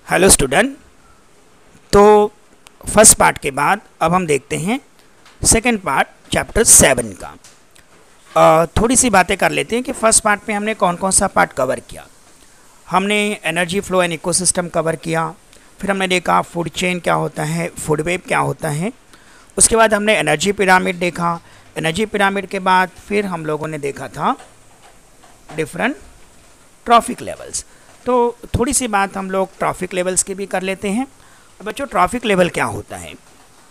Hello student. तो first part के बाद अब हम देखते हैं सेकंड पार्ट चैप्टर 7 का। थोड़ी सी बातें कर लेते हैं कि फर्स्ट पार्ट में हमने कौन कौन सा पार्ट कवर किया। हमने energy flow and ecosystem cover किया, फिर हमने देखा फूड चेन क्या होता है, फूड वेब क्या होता है। उसके बाद हमने एनर्जी पिरामिड देखा। एनर्जी पिरामिड के बाद फिर हम लोगों ने देखा था डिफरेंट ट्रॉफिक लेवल्स। तो थोड़ी सी बात हम लोग ट्रॉफिक लेवल्स की भी कर लेते हैं। बच्चों, ट्रॉफिक लेवल क्या होता है?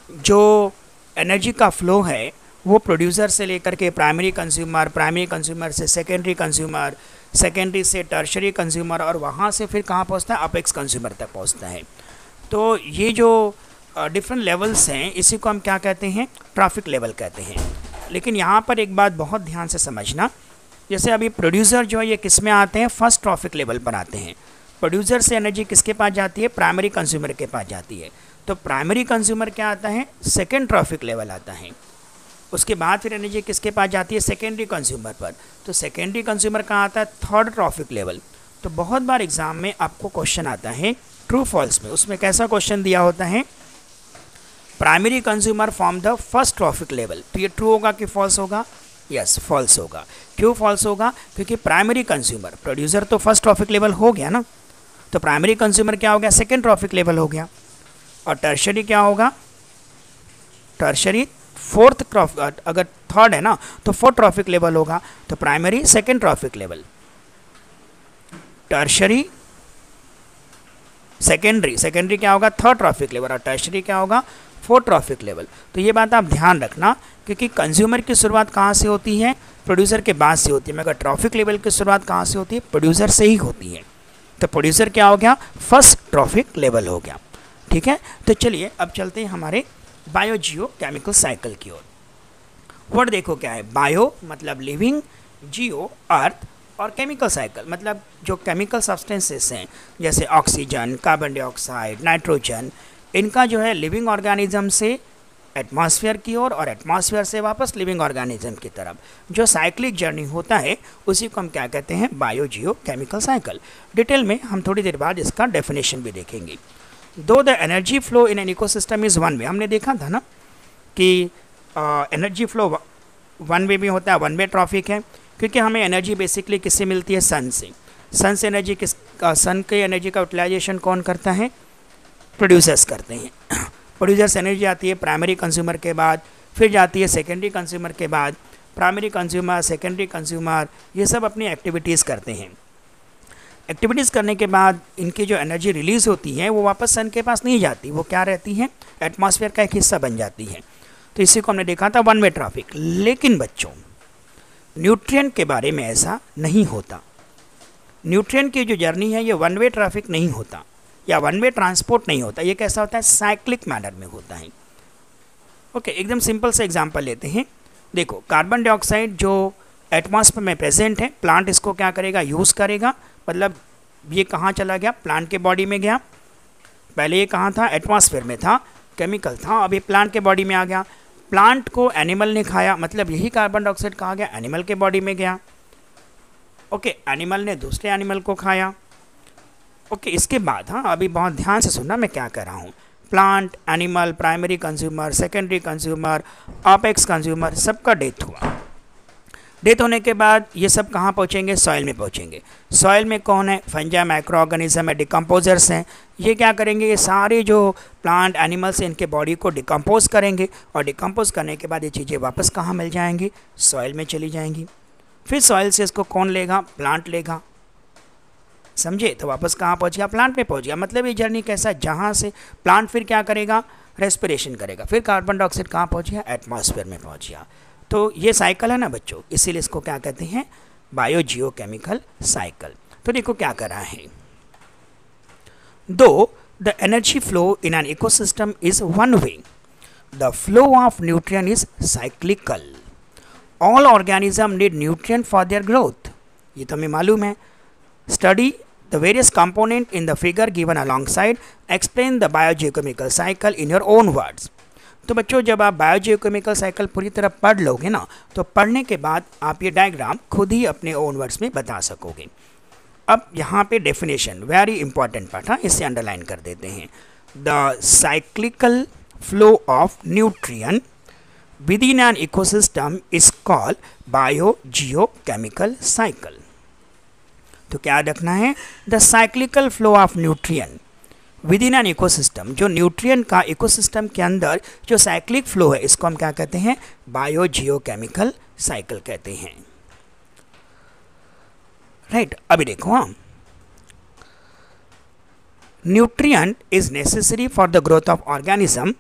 जो एनर्जी का फ्लो है वो प्रोड्यूसर से लेकर के प्राइमरी कंज्यूमर से सेकेंडरी कंज्यूमर, सेकेंडरी से टर्शरी कंज्यूमर और वहाँ से फिर कहाँ पहुँचता है? अपेक्स कंज्यूमर तक पहुँचता है। तो ये जो डिफरेंट लेवल्स हैं इसी को हम क्या कहते हैं? ट्रॉफिक लेवल कहते हैं। लेकिन यहाँ पर एक बात बहुत ध्यान से समझना, जैसे अभी प्रोड्यूसर जो है ये किस में आते हैं? फर्स्ट ट्रॉफिक लेवल पर आते हैं। प्रोड्यूसर से एनर्जी किसके पास जाती है? प्राइमरी कंज्यूमर के पास जाती है। तो प्राइमरी कंज्यूमर क्या आता है? सेकेंड ट्रॉफिक लेवल आता है। उसके बाद फिर एनर्जी किसके पास जाती है? सेकेंडरी कंज्यूमर पर। तो सेकेंडरी कंज्यूमर कहाँ आता है? Third trophic level. तो बहुत बार एग्जाम में आपको क्वेश्चन आता है ट्रू फॉल्स में। उसमें कैसा क्वेश्चन दिया होता है? Primary consumer form the first trophic level. तो ये ट्रू होगा कि फॉल्स होगा? यस, फॉल्स होगा। क्यों फॉल्स होगा? क्योंकि प्राइमरी कंज्यूमर, प्रोड्यूसर तो फर्स्ट ट्रॉफिक लेवल हो गया ना, तो प्राइमरी कंज्यूमर क्या हो गया? सेकेंड ट्रॉफिक लेवल हो गया। और टर्शरी क्या होगा? टर्शरी फोर्थ ट्रॉफिक, अगर थर्ड है ना तो फोर्थ ट्रॉफिक लेवल होगा। तो primary second trophic level, tertiary secondary क्या होगा? थर्ड ट्रॉफिक लेवल, और टर्शरी क्या होगा? Fourth trophic level. तो ये बात आप ध्यान रखना, क्योंकि कंज्यूमर की शुरुआत कहाँ से होती है? प्रोड्यूसर के बाद से होती है, मगर ट्रॉफिक लेवल की शुरुआत कहाँ से होती है? प्रोड्यूसर से ही होती है। तो प्रोड्यूसर क्या हो गया? फर्स्ट ट्रॉफिक लेवल हो गया। ठीक है, तो चलिए अब चलते हैं हमारे बायो जियो केमिकल साइकिल की ओर। वर्ड देखो क्या है? बायो मतलब लिविंग, जियो अर्थ, और केमिकल साइकिल मतलब जो केमिकल सब्सटेंसेस हैं जैसे ऑक्सीजन, कार्बन डाइऑक्साइड, नाइट्रोजन, इनका जो है लिविंग ऑर्गेनिज्म से एटमॉस्फेयर की ओर और एटमॉस्फेयर से वापस लिविंग ऑर्गेनिज्म की तरफ जो साइक्लिक जर्नी होता है उसी को हम क्या कहते हैं? बायो जियो केमिकल साइकिल। डिटेल में हम थोड़ी देर बाद इसका डेफिनेशन भी देखेंगे। दो the energy flow in an ecosystem is one way, हमने देखा था ना कि एनर्जी फ्लो वन वे भी होता है, वन वे ट्रॉफिक है, क्योंकि हमें एनर्जी बेसिकली किससे मिलती है? सन से। सन से एनर्जी सन की एनर्जी का यूटिलाइजेशन कौन करता है? प्रोड्यूसर्स करते हैं। प्रोड्यूसर्स एनर्जी आती है प्राइमरी कंज्यूमर के बाद, फिर जाती है सेकेंडरी कंज्यूमर के बाद। प्राइमरी कंज्यूमर, सेकेंडरी कंज्यूमर, ये सब अपनी एक्टिविटीज़ करते हैं। एक्टिविटीज़ करने के बाद इनकी जो एनर्जी रिलीज़ होती है वो वापस सन के पास नहीं जाती, वो क्या रहती है? एटमॉस्फेयर का एक हिस्सा बन जाती है। तो इसी को हमने देखा था वन वे ट्रैफिक। लेकिन बच्चों, न्यूट्रिएंट के बारे में ऐसा नहीं होता। न्यूट्रिएंट की जो जर्नी है ये वन वे ट्रैफिक नहीं होता या वन वे ट्रांसपोर्ट नहीं होता। ये कैसा होता है? साइक्लिक मैनर में होता है। ओके, एकदम सिंपल से एग्जांपल लेते हैं। देखो, कार्बन डाइऑक्साइड जो एटमॉस्फेयर में प्रेजेंट है, प्लांट इसको क्या करेगा? यूज़ करेगा। मतलब ये कहाँ चला गया? प्लांट के बॉडी में गया। पहले ये कहाँ था? एटमॉस्फेयर में था, केमिकल था, अब ये प्लांट के बॉडी में आ गया। प्लांट को एनिमल ने खाया, मतलब यही कार्बन डाइऑक्साइड कहाँ गया? एनिमल के बॉडी में गया। ओके, एनिमल ने दूसरे एनिमल को खाया। ओके, इसके बाद, हाँ अभी बहुत ध्यान से सुनना मैं क्या कर रहा हूँ। Plant, animal, primary consumer, secondary consumer, apex consumer, सबका डेथ हुआ। डेथ होने के बाद ये सब कहाँ पहुँचेंगे? सॉइल में पहुँचेंगे। सॉइल में कौन है? फंजा, माइक्रो ऑर्गेनिज्म है, डिकम्पोजर्स हैं। ये क्या करेंगे? ये सारे जो प्लांट, एनिमल्स हैं, इनके बॉडी को डिकम्पोज करेंगे, और डिकम्पोज करने के बाद ये चीज़ें वापस कहाँ मिल जाएंगी? सॉइल में चली जाएंगी। फिर सॉइल से इसको कौन लेगा? प्लांट लेगा। समझे? तो वापस कहाँ पहुँच गया? प्लांट में पहुँच गया। मतलब ये जर्नी कैसा? जहाँ से प्लांट फिर क्या करेगा? रेस्पिरेशन करेगा, फिर कार्बन डाइऑक्साइड कहाँ पहुँच गया? एटमॉस्फेयर में पहुँच गया। तो ये साइकिल है ना बच्चों, इसीलिए इसको क्या कहते हैं? बायो जियो केमिकल साइकिल। तो देखो क्या कर रहा है। दो the energy flow in an ecosystem is one way, the flow of nutrient is cyclical. All organism need nutrient for their growth. ये तो हमें मालूम है। Study the various component in the figure given alongside, explain the biogeochemical cycle in your own words. तो बच्चों, जब आप biogeochemical cycle पूरी तरह पढ़ लोगे ना, तो पढ़ने के बाद आप ये डायग्राम खुद ही अपने ओन वर्ड्स में बता सकोगे। अब यहाँ पे डेफिनेशन वेरी इंपॉर्टेंट पार्ट, हाँ इसे अंडरलाइन कर देते हैं। The cyclical flow of nutrient within an ecosystem is called biogeochemical cycle। तो क्या रखना है, the cyclical flow of nutrient with in an ecosystem, जो न्यूट्रिएंट का इकोसिस्टम के अंदर जो साइक्लिक फ्लो है इसको हम क्या कहते हैं, बायोजियोकेमिकल साइकिल कहते हैं। राइट, अभी देखो, हाँ nutrient is necessary for the growth of organism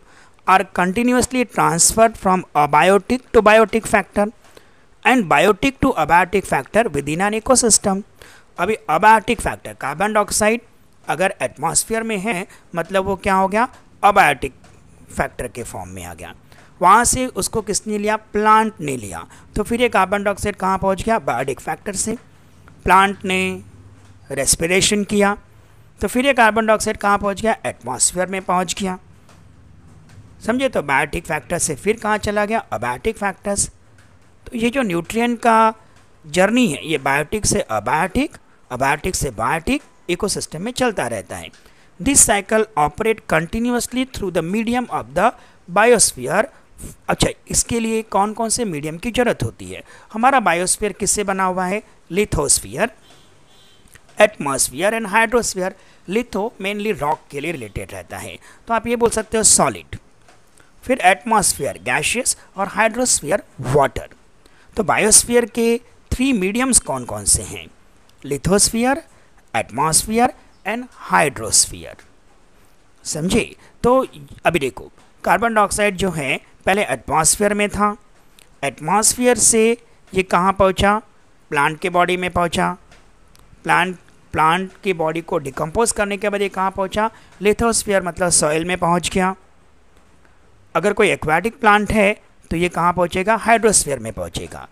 are continuously transferred from abiotic to biotic factor and biotic to abiotic factor within an ecosystem। अभी अबायोटिक फैक्टर कार्बन डाइऑक्साइड अगर atmosphere में है मतलब वो क्या हो गया, अबायोटिक फैक्टर के फॉर्म में आ गया। वहाँ से उसको किसने लिया, प्लांट ने लिया, तो फिर ये कार्बन डाइऑक्साइड कहाँ पहुँच गया, बायोटिक फैक्टर से। प्लांट ने रेस्पिरेशन किया तो फिर ये कार्बन डाइऑक्साइड कहाँ पहुँच गया, एटमॉस्फेयर में पहुँच गया, समझे। तो बायोटिक फैक्टर से फिर कहाँ चला गया, अबायोटिक फैक्टर्स। तो ये जो न्यूट्रिएंट का जर्नी है ये बायोटिक से अबायोटिक, अबायोटिक से बायोटिक इकोसिस्टम में चलता रहता है। This cycle operate continuously through the medium of the biosphere. अच्छा, इसके लिए कौन कौन से मीडियम की जरूरत होती है, हमारा बायोस्फीयर किससे बना हुआ है, lithosphere, atmosphere and hydrosphere. Litho mainly rock के लिए रिलेटेड रहता है, तो आप ये बोल सकते हो सॉलिड, फिर एटमॉस्फेयर गैशियस और हाइड्रोस्फीयर वाटर। तो बायोस्फीयर के 3 मीडियम्स कौन कौन से हैं, लिथोस्फीयर, एटमॉस्फेयर एंड हाइड्रोस्फीयर, समझे। तो अभी देखो कार्बन डाइऑक्साइड जो है पहले एटमॉस्फेयर में था, एटमॉस्फेयर से ये कहाँ पहुँचा, प्लांट के बॉडी में पहुँचा, प्लांट की बॉडी को डिकम्पोज करने के बाद ये कहाँ पहुँचा, लिथोस्फीयर मतलब सॉइल में पहुँच गया। अगर कोई एक्वाटिक प्लांट है तो ये कहाँ पहुँचेगा, हाइड्रोस्फीयर में पहुँचेगा।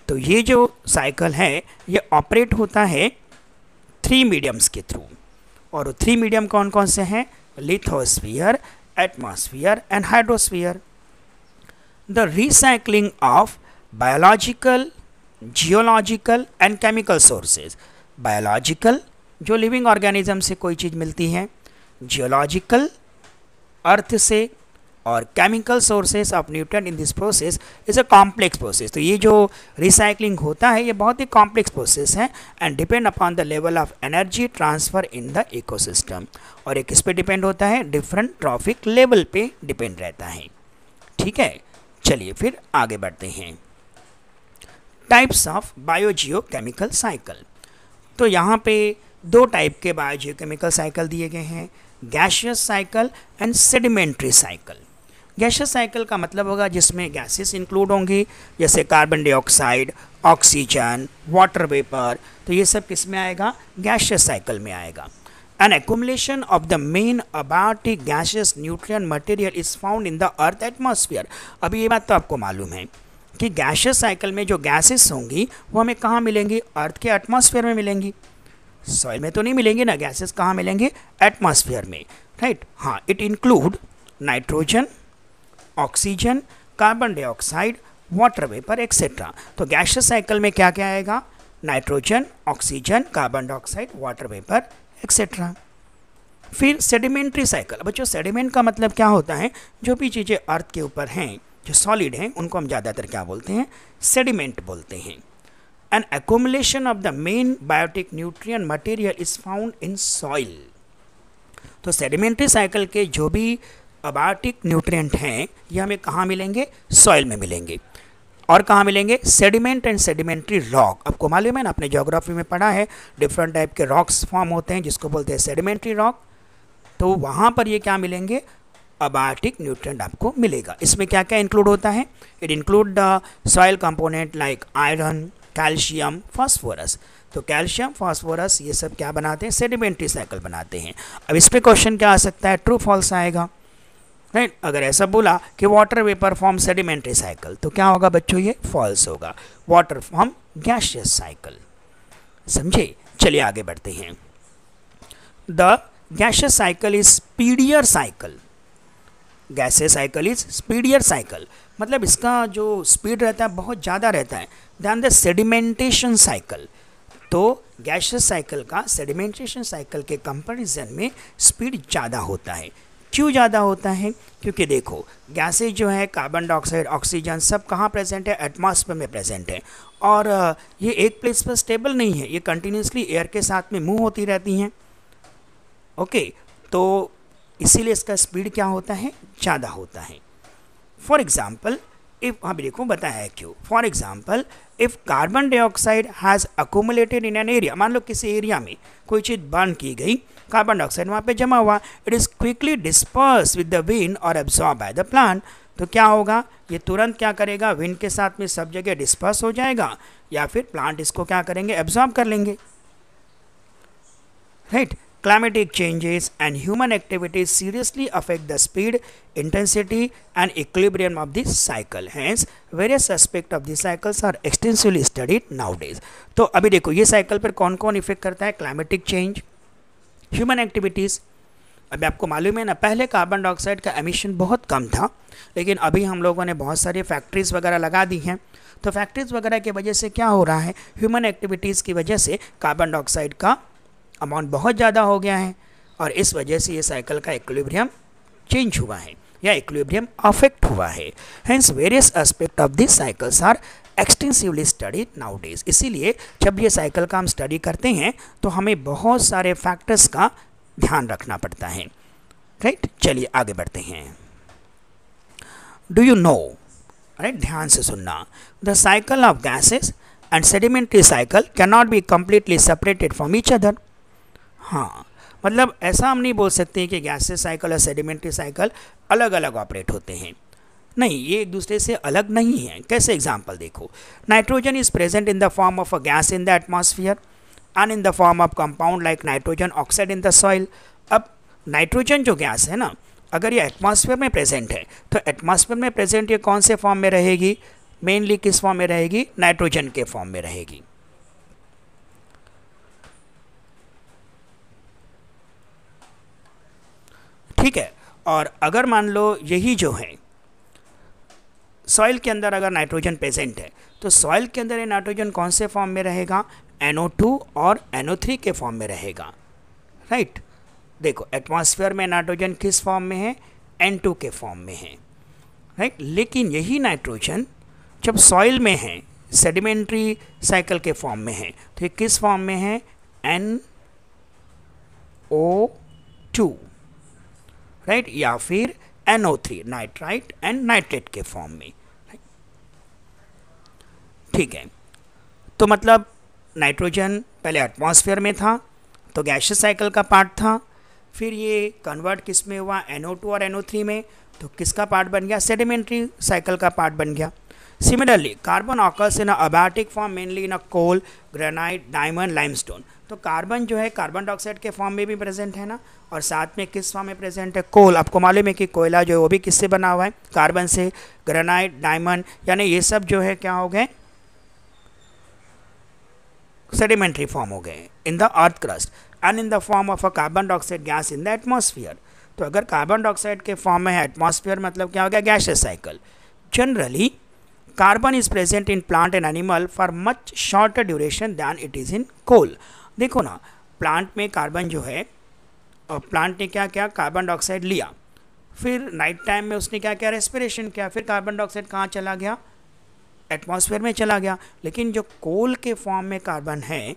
तो ये जो साइकिल है ये ऑपरेट होता है 3 मीडियम्स के थ्रू, और 3 मीडियम कौन कौन से हैं, lithosphere, atmosphere and hydrosphere. The recycling of biological, geological and chemical sources. Biological जो लिविंग ऑर्गेनिज्म से कोई चीज़ मिलती है, जियोलॉजिकल अर्थ से, और chemical sources of nutrient in this process is a complex process. तो ये जो रिसाइकलिंग होता है ये बहुत ही कॉम्प्लेक्स प्रोसेस है and depend upon the level of energy transfer in the ecosystem. और ये किस पे डिपेंड होता है, डिफरेंट ट्रॉफिक लेवल पे डिपेंड रहता है। ठीक है, चलिए फिर आगे बढ़ते हैं। Types of biogeochemical cycle. तो यहाँ पे 2 टाइप के बायोजियोकेमिकल साइकिल दिए गए हैं, gaseous cycle and sedimentary cycle. Gaseous cycle का मतलब होगा जिसमें गैसेस इंक्लूड होंगी, जैसे carbon dioxide, oxygen, water vapour, तो ये सब किस में आएगा, गैसियस साइकिल में आएगा। An accumulation of the main abiotic gaseous nutrient material is found in the earth atmosphere. अभी ये बात तो आपको मालूम है कि गैसियस साइकिल में जो गैसेस होंगी वो हमें कहाँ मिलेंगी, अर्थ के एटमॉस्फेयर में मिलेंगी, सॉइल में तो नहीं मिलेंगी ना। गैसेस कहाँ मिलेंगे, एटमॉस्फेयर में, राइट। हाँ, it include nitrogen, oxygen, carbon dioxide, water vapour etcetera. तो गैसियस साइकिल में क्या क्या आएगा, nitrogen, oxygen, carbon dioxide, water vapour etcetera. फिर सेडिमेंट्री साइकिल। बच्चों सेडिमेंट का मतलब क्या होता है, जो भी चीज़ें अर्थ के ऊपर हैं जो सॉलिड हैं उनको हम ज़्यादातर क्या बोलते हैं, सेडिमेंट बोलते हैं। An accumulation of the main biotic nutrient material is found in soil. तो सेडिमेंट्री साइकिल के जो भी अबायोटिक न्यूट्रिएंट हैं ये हमें कहाँ मिलेंगे, सॉइल में मिलेंगे। और कहाँ मिलेंगे, सेडिमेंट एंड सेडिमेंट्री रॉक। आपको मालूम है ना, आपने ज्योग्राफी में पढ़ा है, डिफरेंट टाइप के रॉक्स फॉर्म होते हैं जिसको बोलते हैं सेडिमेंट्री रॉक। तो वहाँ पर ये क्या मिलेंगे, अबायोटिक न्यूट्रिएंट आपको मिलेगा। इसमें क्या क्या इंक्लूड होता है, it include the soil component like iron, calcium, phosphorus. तो कैल्शियम, फास्फोरस ये सब क्या बनाते हैं, सेडिमेंट्री साइकिल बनाते हैं। अब इस पर क्वेश्चन क्या आ सकता है, ट्रू फॉल्स आएगा, राइट। अगर ऐसा बोला कि water vapour form sedimentary cycle तो क्या होगा बच्चों, ये फॉल्स होगा, वाटर फॉर्म गैसियस साइकिल, समझे। चलिए आगे बढ़ते हैं। The gaseous cycle is speedier cycle. Gaseous cycle is speedier cycle मतलब इसका जो स्पीड रहता है बहुत ज़्यादा रहता है दैन द सेडिमेंटेशन साइकिल। तो गैसियस साइकिल का सेडिमेंटेशन साइकिल के कंपैरिजन में स्पीड ज़्यादा होता है। क्यों ज़्यादा होता है? क्योंकि देखो गैसेज जो है कार्बन डाइऑक्साइड, ऑक्सीजन सब कहाँ प्रेजेंट है? एटमॉस्फेयर में प्रेजेंट है। और ये एक प्लेस पर स्टेबल नहीं है, ये कंटिन्यूसली एयर के साथ में मूव होती रहती हैं। ओके, तो इसीलिए इसका स्पीड क्या होता है? ज़्यादा होता है। फॉर एग्जाम्पल इफ, हाँ देखो बताया है क्यों। For example if carbon dioxide has accumulated in an area, मान लो किसी एरिया में कोई चीज़ बर्न की गई, कार्बन डाइऑक्साइड वहाँ पे जमा हुआ, it is quickly disperse with the wind और एब्जॉर्ब बाय द प्लांट, तो क्या होगा? ये तुरंत क्या करेगा? विंड के साथ में सब जगह डिस्पर्स हो जाएगा, या फिर प्लांट इसको क्या करेंगे? एब्जॉर्ब कर लेंगे, right. Climatic changes and human activities seriously affect the speed, intensity and equilibrium of this cycle. Hence, various aspects of the cycles are extensively studied nowadays. तो अभी देखो ये साइकिल पर कौन कौन इफेक्ट करता है? Climatic change, human activities. अभी आपको मालूम है ना, पहले कार्बन डाइऑक्साइड का एमिशन बहुत कम था, लेकिन अभी हम लोगों ने बहुत सारी फैक्ट्रीज़ वगैरह लगा दी हैं। तो फैक्ट्रीज़ वगैरह की वजह से क्या हो रहा है? ह्यूमन एक्टिविटीज़ की वजह से कार्बन डाइऑक्साइड का अमाउंट बहुत ज़्यादा हो गया है, और इस वजह से ये साइकिल का इक्विलिब्रियम चेंज हुआ है या इक्विलिब्रियम अफेक्ट हुआ है। Hence various aspect of this cycles are extensively studied nowadays. इसीलिए जब ये साइकिल का हम स्टडी करते हैं तो हमें बहुत सारे फैक्टर्स का ध्यान रखना पड़ता है, राइट। चलिए आगे बढ़ते हैं। डू यू नो, राइट, ध्यान से सुनना, the cycle of gases and sedimentary cycle can not be completely separated from each other. हाँ, मतलब ऐसा हम नहीं बोल सकते कि गैसेस साइकिल और सेडिमेंट्री साइकिल अलग अलग ऑपरेट होते हैं। नहीं, ये एक दूसरे से अलग नहीं है। कैसे? एग्जांपल देखो, nitrogen is present in the form of a gas in the atmosphere and in the form of compound like nitrogen oxide in the soil. अब नाइट्रोजन जो गैस है ना, अगर ये एटमॉस्फेयर में प्रेजेंट है तो एटमॉस्फेयर में प्रेजेंट ये कौन से फॉर्म में रहेगी? मेनली किस फॉर्म में रहेगी? नाइट्रोजन के फॉर्म में रहेगी। ठीक है। और अगर मान लो यही जो है सॉइल के अंदर अगर नाइट्रोजन प्रेजेंट है तो सॉइल के अंदर ये नाइट्रोजन कौन से फॉर्म में रहेगा? NO2 और NO3 के फॉर्म में रहेगा, राइट। देखो एटमॉस्फेयर में नाइट्रोजन किस फॉर्म में है? N2 के फॉर्म में है, राइट। लेकिन यही नाइट्रोजन जब सॉइल में है, सेडिमेंट्री साइकिल के फॉर्म में है, तो ये किस फॉर्म में है? NO2, राइट, या फिर NO3, नाइट्राइट एंड नाइट्रेट के फॉर्म में। ठीक है, तो मतलब नाइट्रोजन पहले एटमॉस्फेयर में था तो गैसियस साइकिल का पार्ट था, फिर ये कन्वर्ट किस में हुआ? NO2 और NO3 में, तो किसका पार्ट बन गया? सेडिमेंट्री साइकिल का पार्ट बन गया। Similarly carbon occurs in abiotic form mainly in a coal, granite, diamond, limestone. तो कार्बन जो है कार्बन डाइऑक्साइड के फॉर्म में भी प्रेजेंट है ना, और साथ में किस फॉर्म में प्रेजेंट है? कोल। आपको मालूम है कि कोयला जो है वो भी किससे बना हुआ है? कार्बन से। ग्रेनाइट, डायमंड, यानी ये सब जो है क्या हो गए? सेडिमेंट्री फॉर्म हो गए इन the earth crust and in the form of a carbon dioxide gas in the atmosphere. तो अगर कार्बन डाइऑक्साइड के फॉर्म में है एटमॉस्फेयर, मतलब क्या हो गया? Gaseous cycle. Generally carbon is present in plant and animal for much shorter duration than it is in coal. देखो ना, प्लांट में कार्बन जो है, और प्लांट ने क्या किया? कार्बन डाइऑक्साइड लिया, फिर नाइट टाइम में उसने क्या किया? रेस्पिरेशन किया, फिर कार्बन डाइऑक्साइड कहाँ चला गया? एटमॉस्फेयर में चला गया। लेकिन जो कोल के फॉर्म में कार्बन है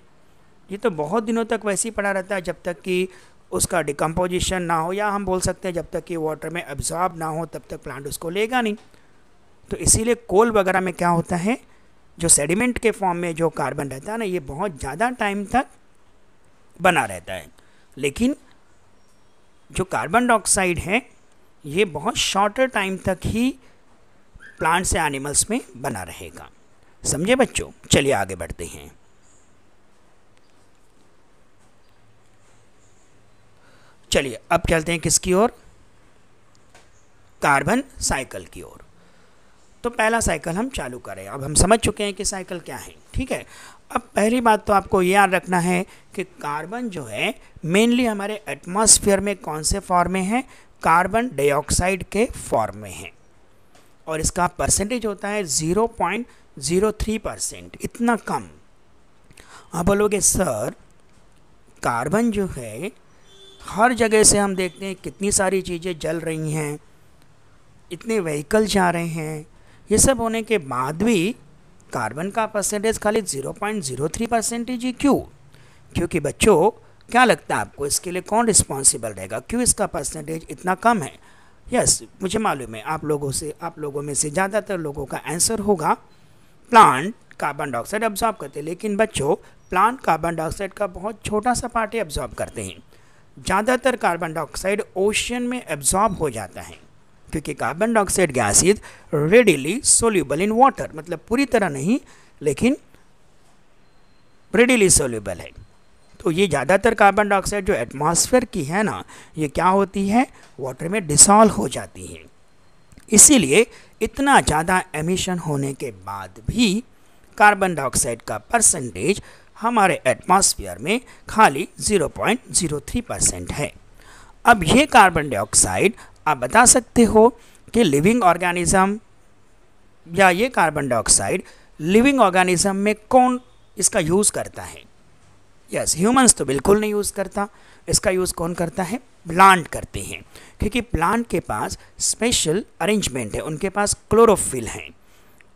ये तो बहुत दिनों तक वैसे ही पड़ा रहता है, जब तक कि उसका डिकम्पोजिशन ना हो, या हम बोल सकते हैं जब तक कि वाटर में एब्जॉर्ब ना हो तब तक प्लांट उसको लेगा नहीं। तो इसीलिए कोल वगैरह में क्या होता है, जो सेडिमेंट के फॉर्म में जो कार्बन रहता है ना, ये बहुत ज़्यादा टाइम तक बना रहता है। लेकिन जो कार्बन डाइऑक्साइड है ये बहुत शॉर्टर टाइम तक ही प्लांट्स या एनिमल्स में बना रहेगा। समझे बच्चों? चलिए आगे बढ़ते हैं। चलिए अब चलते हैं किसकी ओर? कार्बन साइकिल की ओर। तो पहला साइकिल हम चालू करें। अब हम समझ चुके हैं कि साइकिल क्या है, ठीक है। अब पहली बात तो आपको ये याद रखना है कि कार्बन जो है मेनली हमारे एटमॉस्फेयर में कौन से फॉर्म में है? कार्बन डाइऑक्साइड के फॉर्म में है, और इसका परसेंटेज होता है 0.03%, इतना कम। आप बोलोगे सर कार्बन जो है हर जगह से हम देखते हैं कितनी सारी चीज़ें जल रही हैं, इतने व्हीकल जा रहे हैं, ये सब होने के बाद भी कार्बन का परसेंटेज खाली 0.03% ही क्यों? क्योंकि बच्चों क्या लगता है आपको इसके लिए कौन रिस्पॉन्सिबल रहेगा, क्यों इसका परसेंटेज इतना कम है? यस, मुझे मालूम है आप लोगों में से ज़्यादातर लोगों का आंसर होगा प्लांट कार्बन डाइऑक्साइड एब्जॉर्ब करते हैं। लेकिन बच्चों प्लांट कार्बन डाइऑक्साइड का बहुत छोटा सा पार्ट ही एब्जॉर्ब करते हैं। ज़्यादातर कार्बन डाइऑक्साइड ओशन में एब्जॉर्ब हो जाता है, क्योंकि carbon dioxide gas is readily soluble in water, मतलब पूरी तरह नहीं लेकिन रेडिली सोल्यूबल है। तो ये ज़्यादातर कार्बन डाइऑक्साइड जो एटमॉस्फेयर की है ना, ये क्या होती है, वाटर में डिसॉल्व हो जाती है। इसीलिए इतना ज़्यादा एमिशन होने के बाद भी कार्बन डाइऑक्साइड का परसेंटेज हमारे एटमॉस्फेयर में खाली 0.03% है। अब ये कार्बन डाइऑक्साइड आप बता सकते हो कि लिविंग ऑर्गेनिज्म या ये कार्बन डाइऑक्साइड लिविंग ऑर्गेनिज्म में कौन इसका यूज़ करता है? यस, ह्यूमंस तो बिल्कुल नहीं यूज़ करता। इसका यूज़ कौन करता है? प्लांट करते हैं, क्योंकि प्लांट के पास स्पेशल अरेंजमेंट है, उनके पास क्लोरोफिल है।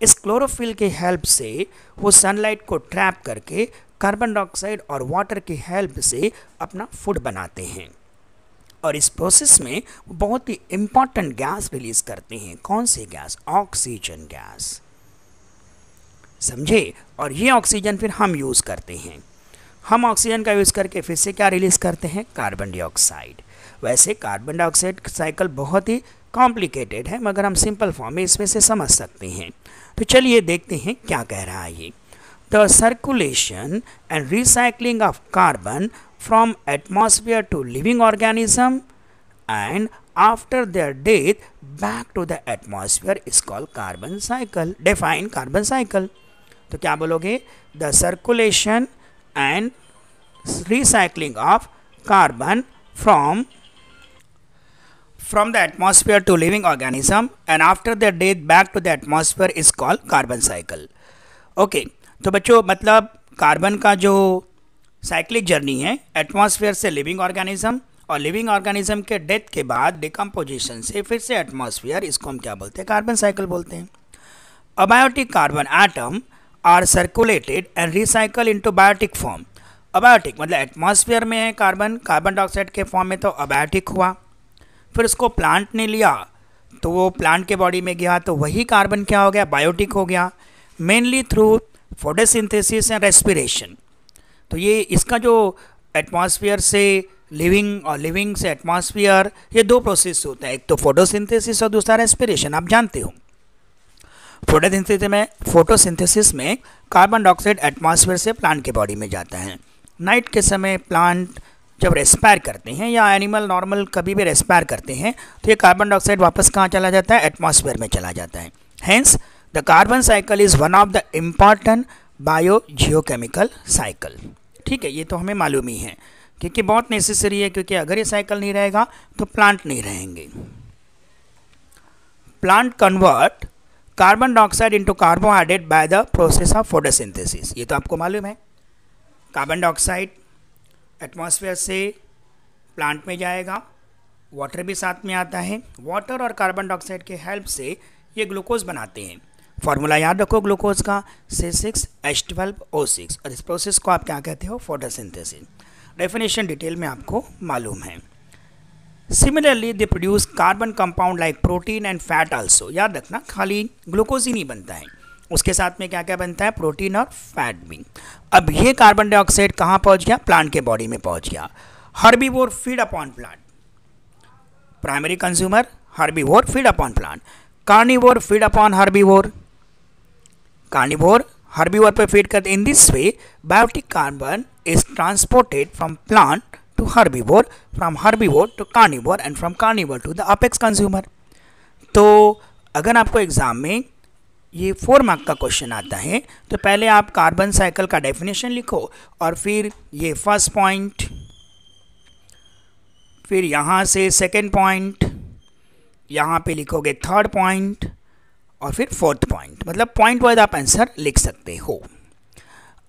इस क्लोरोफिल के हेल्प से वो सनलाइट को ट्रैप करके कार्बन डाइऑक्साइड और वाटर की हेल्प से अपना फूड बनाते हैं, और इस प्रोसेस में वो बहुत ही इम्पॉर्टेंट गैस रिलीज़ करते हैं। कौन सी गैस? ऑक्सीजन गैस, समझे? और ये ऑक्सीजन फिर हम यूज़ करते हैं। हम ऑक्सीजन का यूज़ करके फिर से क्या रिलीज़ करते हैं? Carbon dioxide. वैसे कार्बन डाइऑक्साइड साइकिल बहुत ही कॉम्प्लिकेटेड है, मगर हम सिंपल फॉर्म में इसमें से समझ सकते हैं। तो चलिए देखते हैं क्या कह रहा है ये। The circulation and recycling of carbon from atmosphere to living organism and after their death back to the atmosphere is called carbon cycle. Define carbon cycle. तो क्या बोलोगे? The circulation and recycling of carbon from the atmosphere to living organism and after their death back to the atmosphere is called carbon cycle. Okay, तो बच्चों मतलब carbon का जो cyclic journey है atmosphere से लिविंग ऑर्गेनिज्म और living organism के death के बाद डिकम्पोजिशन से फिर से एटमॉस्फेयर, इसको हम क्या बोलते हैं? कार्बन साइकिल बोलते हैं। Abiotic carbon atom are circulated and recycle into biotic form. Abiotic मतलब एटमॉस्फेयर में है कार्बन, कार्बन डाइऑक्साइड के फॉर्म में, तो अबायोटिक हुआ। फिर उसको प्लांट ने लिया तो वो प्लांट के बॉडी में गया, तो वही कार्बन क्या हो गया? बायोटिक हो गया, mainly through photosynthesis and respiration. तो ये इसका जो एटमॉस्फेयर से लिविंग और लिविंग से एटमॉस्फेयर, ये दो प्रोसेस होता है, एक तो फोटोसिंथेसिस और दूसरा रेस्पिरेशन। आप जानते हो फोटोसिंथेसिस में कार्बन डाइऑक्साइड एटमॉस्फेयर से प्लांट के बॉडी में जाता है। नाइट के समय प्लांट जब रेस्पायर करते हैं या एनिमल नॉर्मल कभी भी रेस्पायर करते हैं तो ये कार्बन डाइऑक्साइड वापस कहाँ चला जाता है? एटमॉस्फेयर में चला जाता है। Hence the carbon cycle is one of the important bio geochemical cycle. ठीक है, ये तो हमें मालूम ही है क्योंकि बहुत नेसेसरी है, क्योंकि अगर ये साइकिल नहीं रहेगा तो प्लांट नहीं रहेंगे। Plant convert carbon dioxide into carbohydrate by the process of photosynthesis. ये तो आपको मालूम है, कार्बन डाइऑक्साइड एटमॉस्फेयर से प्लांट में जाएगा, वाटर भी साथ में आता है। वाटर और कार्बन डाइऑक्साइड के हेल्प से ये ग्लूकोज बनाते हैं। फॉर्मूला याद रखो ग्लूकोज का, C6H12O6, और इस प्रोसेस को आप क्या कहते हो? फोटोसिंथेसिस। डेफिनेशन डिटेल में आपको मालूम है। Similarly they produce carbon compound like protein and fat also. याद रखना खाली ग्लूकोज ही नहीं बनता है, उसके साथ में क्या क्या बनता है? प्रोटीन और फैट भी। अब ये कार्बन डाइऑक्साइड कहाँ पहुँच गया? प्लांट के बॉडी में पहुँच गया। Herbivore feed upon plant. Primary consumer herbivore feed upon plant. Carnivore feed upon herbivore. Carnivore herbivore पर फीड करते। In this way biotic carbon is transported from plant to herbivore, from herbivore to carnivore and from carnivore to the apex consumer। तो अगर आपको exam में ये 4 mark का question आता है तो पहले आप कार्बन साइकिल का डेफिनेशन लिखो और फिर ये फर्स्ट पॉइंट, फिर यहाँ से सेकेंड पॉइंट, यहाँ पे लिखोगे थर्ड पॉइंट और फिर फोर्थ पॉइंट, मतलब पॉइंट वाइज आप आंसर लिख सकते हो।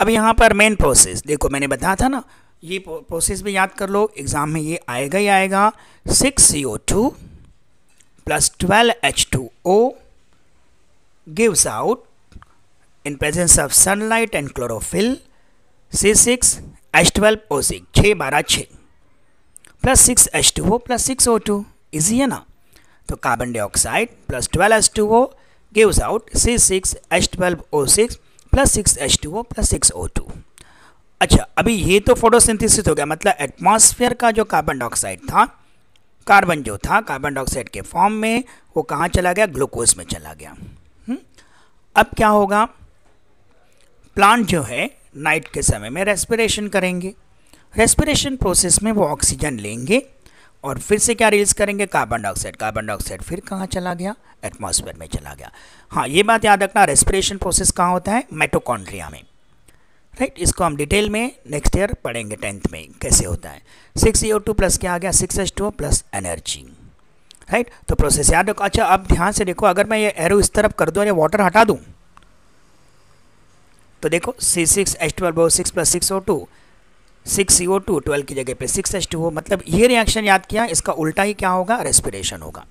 अब यहाँ पर मेन प्रोसेस देखो, मैंने बताया था ना, ये प्रोसेस भी याद कर लो, एग्जाम में ये आएगा ही आएगा। 6CO2 plus 12H2O gives out in presence of sunlight and chlorophyll C6H12O6 6 12 6 plus 6H2O plus 6O2, easy है ना। तो carbon dioxide plus 12H2O gives out C6H12O6 plus 6H2O plus 6O2। अच्छा, अभी ये तो फोटोसिंथेसिस हो गया, मतलब एटमॉस्फेयर का जो कार्बन डाइऑक्साइड था, कार्बन जो था कार्बन डाइऑक्साइड के फॉर्म में, वो कहाँ चला गया, ग्लूकोज में चला गया। अब क्या होगा, प्लांट जो है नाइट के समय में रेस्पिरेशन करेंगे, रेस्पिरेशन प्रोसेस में वो ऑक्सीजन लेंगे और फिर से क्या रिलीज करेंगे, कार्बन डाइऑक्साइड। कार्बन डाइऑक्साइड फिर कहाँ चला गया, एटमॉस्फेयर में चला गया। हाँ, ये बात याद रखना, रेस्पिरेशन प्रोसेस कहाँ होता है, माइटोकॉन्ड्रिया में, राइट। इसको हम डिटेल में नेक्स्ट ईयर पढ़ेंगे 10th में कैसे होता है। 6CO2 प्लस क्या आ गया, 6H2O प्लस एनर्जी, राइट। तो प्रोसेस याद रखो। अच्छा, अब ध्यान से देखो, अगर मैं ये एरो इस तरफ कर दूँ और ये वाटर हटा दूँ तो देखो C6H12O6 प्लस 6O2, 6CO2 12 की जगह पे 6H2O, मतलब ये रिएक्शन याद किया, इसका उल्टा ही क्या होगा, रेस्पिरेशन होगा।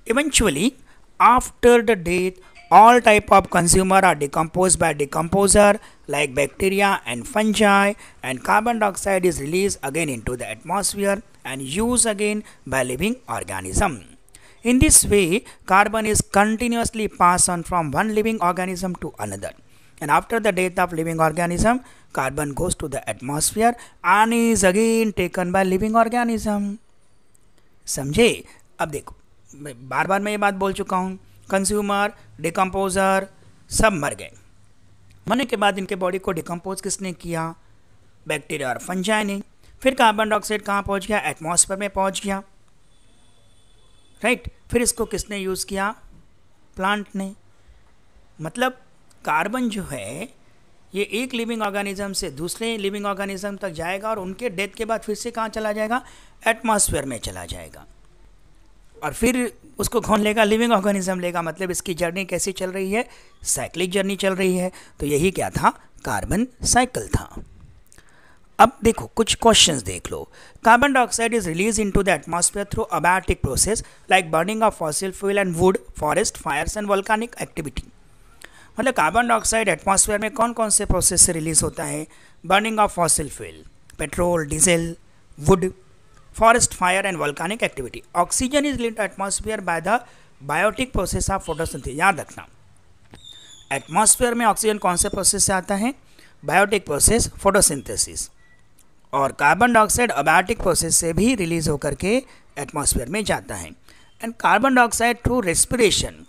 Eventually after the death all type of consumer are decomposed by decomposer like bacteria and fungi, and carbon dioxide is released again into the atmosphere and used again by living organism. In this way, carbon is continuously passed on from one living organism to another, and after the death of living organism, carbon goes to the atmosphere and is again taken by living organism. समझे? अब देखो, बार बार मैं ये बात बोल चुका हूँ, consumer, decomposer सब मर गए। मरने के बाद इनके बॉडी को डिकम्पोज किसने किया, बैक्टीरिया और फंजाई ने। फिर कार्बन डाइऑक्साइड कहाँ पहुँच गया, एटमॉस्फेयर में पहुँच गया, राइट। फिर इसको किसने यूज़ किया, प्लांट ने। मतलब कार्बन जो है ये एक लिविंग ऑर्गेनिज्म से दूसरे लिविंग ऑर्गेनिज्म तक जाएगा और उनके डेथ के बाद फिर से कहाँ चला जाएगा, एटमॉस्फेयर में चला जाएगा, और फिर उसको कौन लेगा, लिविंग ऑर्गेनिज्म लेगा। मतलब इसकी जर्नी कैसी चल रही है, साइक्लिक जर्नी चल रही है। तो यही क्या था, कार्बन साइकिल था। अब देखो कुछ क्वेश्चंस देख लो। Carbon dioxide is release into the atmosphere through abiotic process like burning of fossil fuel and wood, forest fires and volcanic activity. मतलब कार्बन डाइऑक्साइड एटमॉस्फेयर में कौन कौन से प्रोसेस से रिलीज होता है, burning of fossil fuel, petrol, diesel, wood, forest fire and volcanic activity. Oxygen is released to atmosphere by the biotic process of photosynthesis. याद रखना, एटमॉस्फेयर में ऑक्सीजन कौन से प्रोसेस से आता है, बायोटिक प्रोसेस, फोटोसिंथेसिस। और कार्बन डाइऑक्साइड अबायोटिक प्रोसेस से भी रिलीज होकर के एटमॉस्फेयर में जाता है। And carbon dioxide through respiration,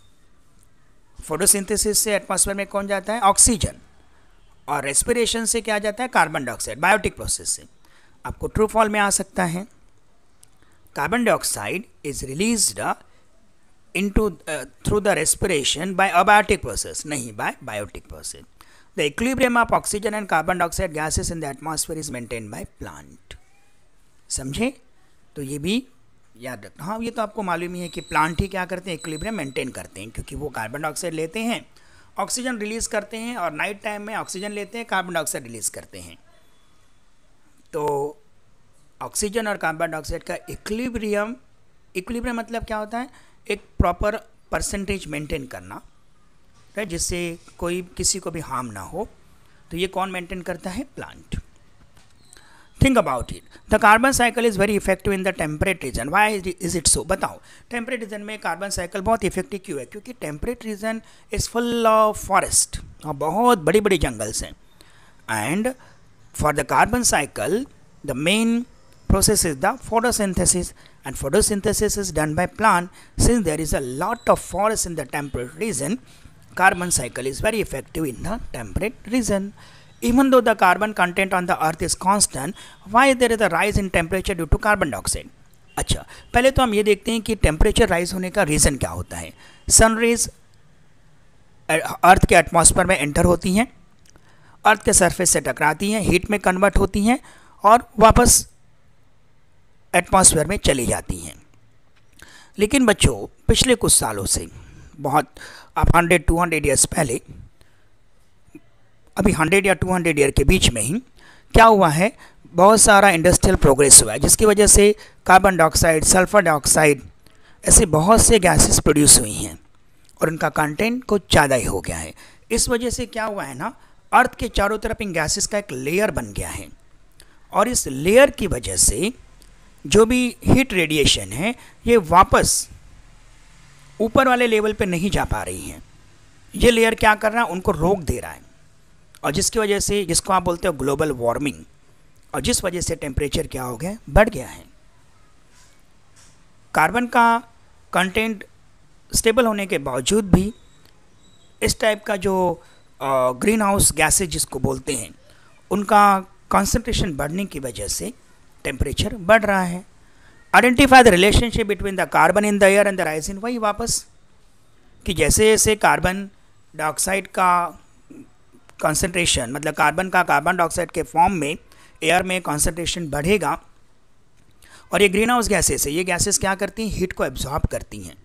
photosynthesis से एटमॉस्फेयर में कौन जाता है, ऑक्सीजन, और रेस्पिरेशन से क्या जाता है, कार्बन डाइऑक्साइड, बायोटिक प्रोसेस से। आपको ट्रू फॉल में आ सकता है, carbon dioxide is released into through the respiration by abiotic process, नहीं by biotic process. The equilibrium of oxygen and carbon dioxide gases in the atmosphere is maintained by plant. समझे? तो ये भी याद रखना। हाँ, ये तो आपको मालूम ही है कि प्लांट ही क्या करते हैं, इक्विलिब्रियम मेंटेन करते हैं, क्योंकि वो कार्बन डाइऑक्साइड लेते हैं, ऑक्सीजन रिलीज करते हैं, और नाइट टाइम में ऑक्सीजन लेते हैं, कार्बन डाइऑक्साइड रिलीज करते हैं। तो ऑक्सीजन और कार्बन डाइऑक्साइड का इक्विलिब्रियम, इक्विलिब्रियम मतलब क्या होता है, एक प्रॉपर परसेंटेज मेंटेन करना, राइट, जिससे कोई किसी को भी हार्म ना हो। तो ये कौन मेंटेन करता है, plant. Think about it, the carbon cycle is very effective in the temperate region. Why is it so, बताओ। टेम्परेट रीजन में कार्बन साइकिल बहुत इफेक्टिव क्यों है, क्योंकि temperate region is full of forest, और बहुत बड़ी बड़ी जंगल्स हैं। And for the carbon cycle the main process is the photosynthesis, and photosynthesis is done by plant. Since there is a lot of forest in the temperate region, carbon cycle is very effective in the temperate region. Even though the carbon content on the earth is constant, why there is a rise in temperature due to carbon dioxide? अच्छा, पहले तो हम ये देखते हैं कि temperature rise होने का रीज़न क्या होता है। सन रेज अर्थ के एटमॉस्फेयर में एंटर होती हैं, अर्थ के सरफेस से टकराती हैं, हीट में कन्वर्ट होती हैं और वापस एटमॉस्फेयर में चली जाती हैं। लेकिन बच्चों, पिछले कुछ सालों से, बहुत आप 100-200 ईयर्स पहले, अभी 100 या 200 ईयर के बीच में ही क्या हुआ है, बहुत सारा इंडस्ट्रियल प्रोग्रेस हुआ है, जिसकी वजह से कार्बन डाइऑक्साइड, सल्फर डाइऑक्साइड, ऐसे बहुत से गैसेस प्रोड्यूस हुई हैं और उनका कंटेंट कुछ ज़्यादा ही हो गया है। इस वजह से क्या हुआ है ना, अर्थ के चारों तरफ इन गैसेस का एक लेयर बन गया है और इस लेयर की वजह से जो भी हीट रेडिएशन है ये वापस ऊपर वाले लेवल पे नहीं जा पा रही हैं। ये लेयर क्या कर रहा है, उनको रोक दे रहा है और जिसकी वजह से, जिसको आप बोलते हो ग्लोबल वार्मिंग, और जिस वजह से टेम्परेचर क्या हो गया, बढ़ गया है। कार्बन का कंटेंट स्टेबल होने के बावजूद भी इस टाइप का जो ग्रीन हाउस गैसेज जिसको बोलते हैं, उनका कंसंट्रेशन बढ़ने की वजह से टेम्परेचर बढ़ रहा है। Identify the relationship between the carbon in the air and the rise in, वही वापस कि जैसे जैसे कार्बन डाइऑक्साइड का कंसंट्रेशन, मतलब कार्बन का कार्बन डाइऑक्साइड के फॉर्म में एयर में कंसंट्रेशन बढ़ेगा और ये ग्रीन हाउस गैसेस है, ये गैसेस क्या करती हैं, हीट को एब्जॉर्ब करती हैं।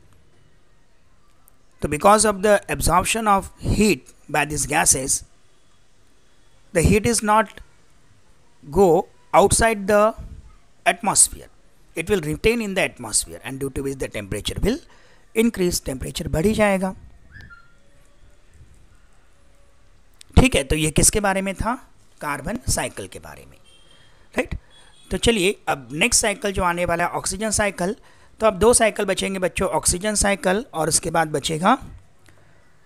तो because of the absorption of heat by this gases, the heat is not go outside the atmosphere, it will retain in the atmosphere and due to which the temperature will increase, temperature बढ़ ही जाएगा। ठीक है, तो ये किसके बारे में था, कार्बन साइकिल के बारे में, राइट। तो चलिए अब नेक्स्ट साइकिल जो आने वाला है ऑक्सीजन साइकिल। तो अब 2 साइकिल बचेंगे बच्चों, ऑक्सीजन साइकिल और उसके बाद बचेगा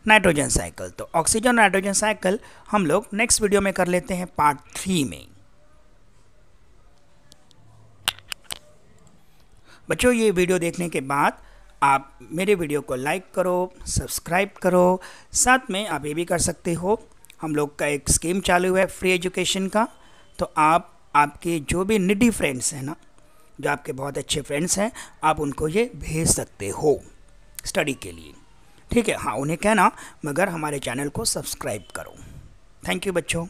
नाइट्रोजन साइकिल। तो ऑक्सीजन नाइट्रोजन साइकिल हम लोग नेक्स्ट वीडियो में कर लेते हैं पार्ट 3 में। बच्चों ये वीडियो देखने के बाद आप मेरे वीडियो को लाइक करो, सब्सक्राइब करो, साथ में आप ये भी कर सकते हो, हम लोग का एक स्कीम चालू है फ्री एजुकेशन का। तो आप आपके जो भी निडी फ्रेंड्स हैं ना, जो आपके बहुत अच्छे फ्रेंड्स हैं, आप उनको ये भेज सकते हो स्टडी के लिए, ठीक है। हाँ, उन्हें कहना मगर हमारे चैनल को सब्सक्राइब करो। थैंक यू बच्चों।